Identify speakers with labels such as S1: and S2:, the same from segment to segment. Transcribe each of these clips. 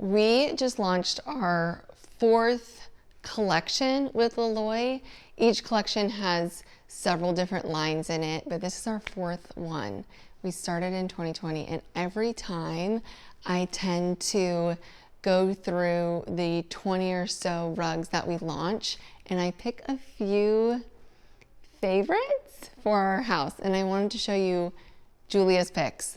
S1: We just launched our 4th collection with Loloi. Each collection has several different lines in it, but this is our 4th one. We started in 2020, and every time I tend to go through the 20 or so rugs that we launch, and I pick a few favorites for our house, and I wanted to show you Julia's picks.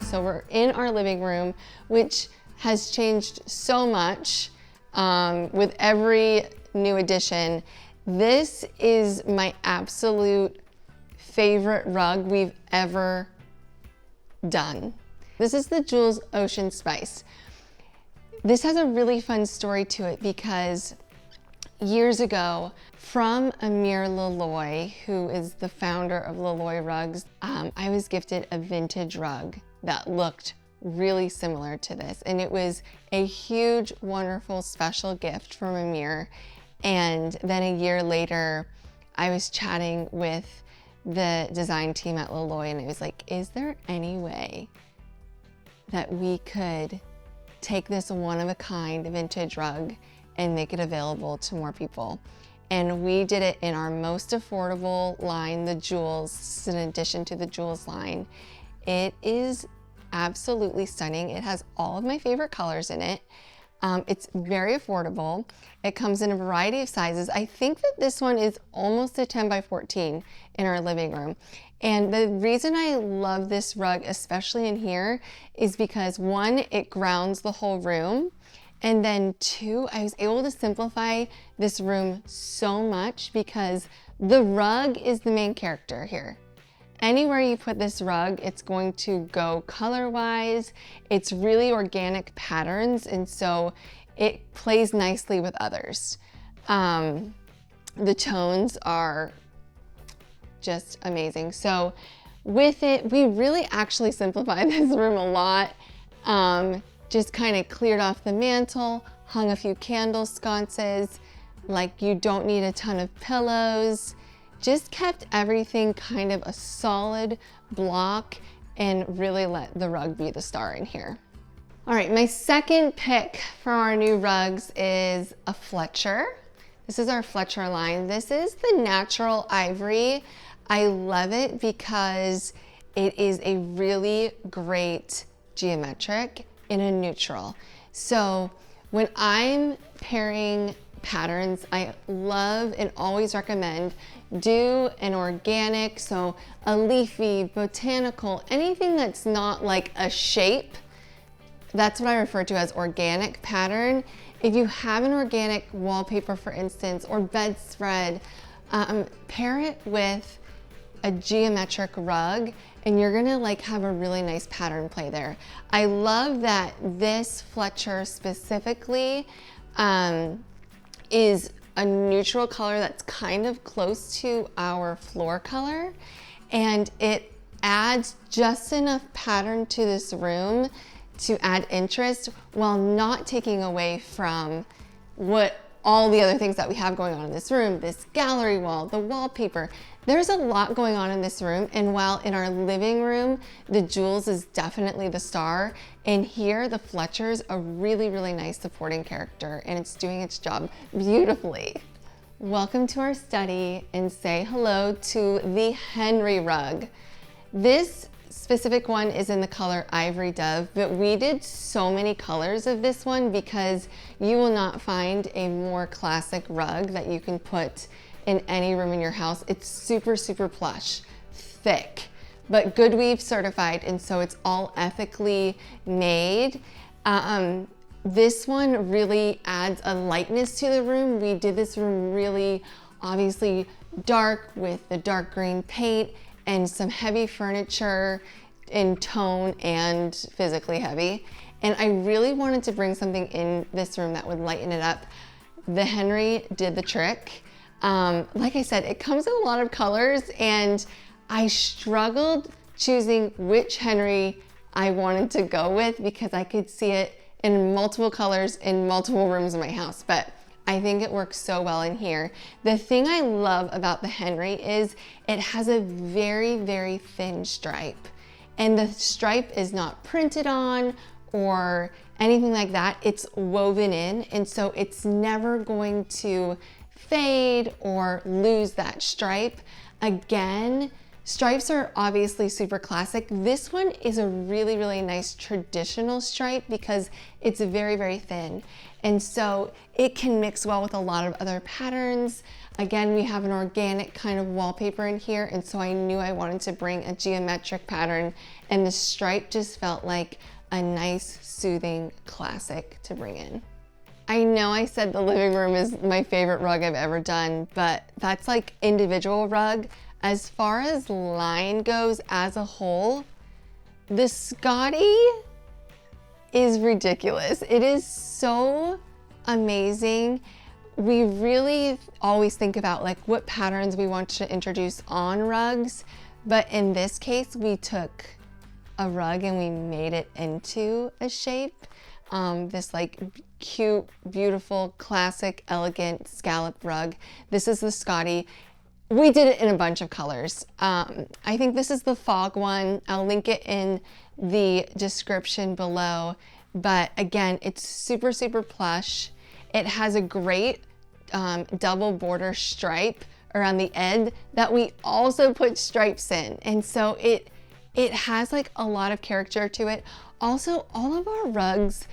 S1: So we're in our living room, which has changed so much with every new addition. This is my absolute favorite rug we've ever done. This is the Jules Ocean Spice. This has a really fun story to it because years ago, from Amir Loloi, who is the founder of Loloi Rugs, I was gifted a vintage rug that looked really similar to this. And it was a huge, wonderful, special gift from Amir. And then a year later, I was chatting with the design team at Loloi, and I was like, is there any way that we could take this one-of-a-kind vintage rug and make it available to more people? And we did it in our most affordable line, the Jules. This is in addition to the Jules line. It is absolutely stunning. It has all of my favorite colors in it. It's very affordable. It comes in a variety of sizes. I think that this one is almost a 10 by 14 in our living room. And the reason I love this rug, especially in here, is because 1, it grounds the whole room. And then 2, I was able to simplify this room so much because the rug is the main character here. Anywhere you put this rug, it's going to go color-wise. It's really organic patterns, and so it plays nicely with others. The tones are just amazing. So with it, we really actually simplified this room a lot. Just kind of cleared off the mantle, hung a few candle sconces, like you don't need a ton of pillows. Just kept everything kind of a solid block and really let the rug be the star in here. All right, my second pick for our new rugs is a Fletcher. This is our Fletcher line. This is the natural ivory. I love it because it is a really great geometric in a neutral. So when I'm pairing patterns, I love and always recommend do an organic, so a leafy, botanical, anything that's not like a shape. That's what I refer to as organic pattern. If you have an organic wallpaper, for instance, or bedspread, pair it with a geometric rug and you're gonna like have a really nice pattern play there. I love that this Fletcher specifically is a neutral color that's kind of close to our floor color, and it adds just enough pattern to this room to add interest while not taking away from what all the other things that we have going on in this room, this gallery wall, the wallpaper. There's a lot going on in this room, and while in our living room, the Jules is definitely the star, in here, the Fletcher's a really, really nice supporting character, and it's doing its job beautifully. Welcome to our study, and say hello to the Henry rug. This specific one is in the color Ivory Dove, but we did so many colors of this one because you will not find a more classic rug that you can put in any room in your house. It's super, super plush, thick, but Good Weave certified, and so it's all ethically made. This one really adds a lightness to the room. We did this room really obviously dark with the dark green paint and some heavy furniture in tone and physically heavy. And I really wanted to bring something in this room that would lighten it up. The Henry did the trick. Like I said, it comes in a lot of colors, and I struggled choosing which Henry I wanted to go with because I could see it in multiple colors in multiple rooms in my house. But I think it works so well in here. The thing I love about the Henry is it has a very, very thin stripe. And the stripe is not printed on or anything like that. It's woven in, and so it's never going to fade or lose that stripe. Again, stripes are obviously super classic. This one is a really, really nice traditional stripe because it's very, very thin. And so it can mix well with a lot of other patterns. Again, we have an organic kind of wallpaper in here, and so I knew I wanted to bring a geometric pattern, and the stripe just felt like a nice, soothing classic to bring in. I know I said the living room is my favorite rug I've ever done, but that's like individual rug. As far as line goes as a whole, the Scotty is ridiculous. It is so amazing. We really always think about like what patterns we want to introduce on rugs, but in this case, we took a rug and we made it into a shape. This like cute, beautiful, classic, elegant scallop rug. This is the Scotty. We did it in a bunch of colors. I think this is the fog one. I'll link it in the description below. But again, it's super, super plush. It has a great double border stripe around the end that we also put stripes in. And so it has like a lot of character to it. Also, all of our rugs,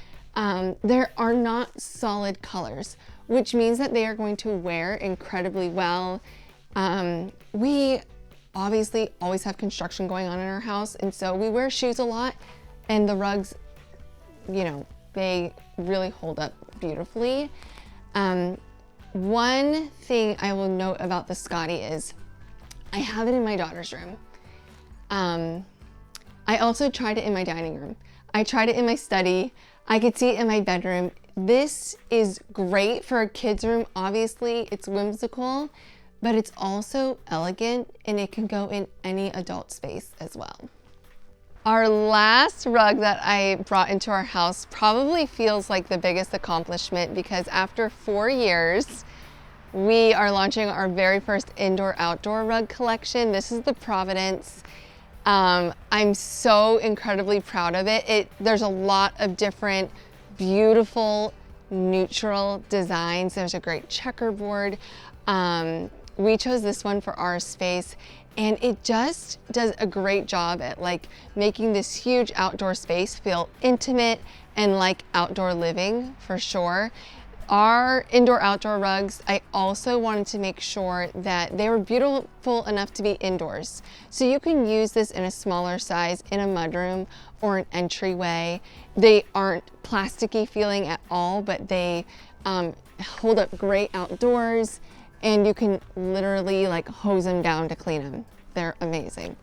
S1: there are not solid colors, which means that they are going to wear incredibly well. We obviously always have construction going on in our house, and so we wear shoes a lot, and the rugs, you know, they really hold up beautifully. One thing I will note about the Scotty is I have it in my daughter's room. I also tried it in my dining room. I tried it in my study. I could see it in my bedroom. This is great for a kid's room. Obviously, it's whimsical, but it's also elegant, and it can go in any adult space as well. Our last rug that I brought into our house probably feels like the biggest accomplishment because after 4 years, we are launching our very first indoor-outdoor rug collection. This is the Providence. I'm so incredibly proud of it. There's a lot of different beautiful neutral designs. There's a great checkerboard. We chose this one for our space, and it just does a great job at like making this huge outdoor space feel intimate and like outdoor living for sure. Our indoor-outdoor rugs, I also wanted to make sure that they were beautiful enough to be indoors. So you can use this in a smaller size in a mudroom or an entryway. They aren't plasticky feeling at all, but they hold up great outdoors, and you can literally like hose them down to clean them. They're amazing.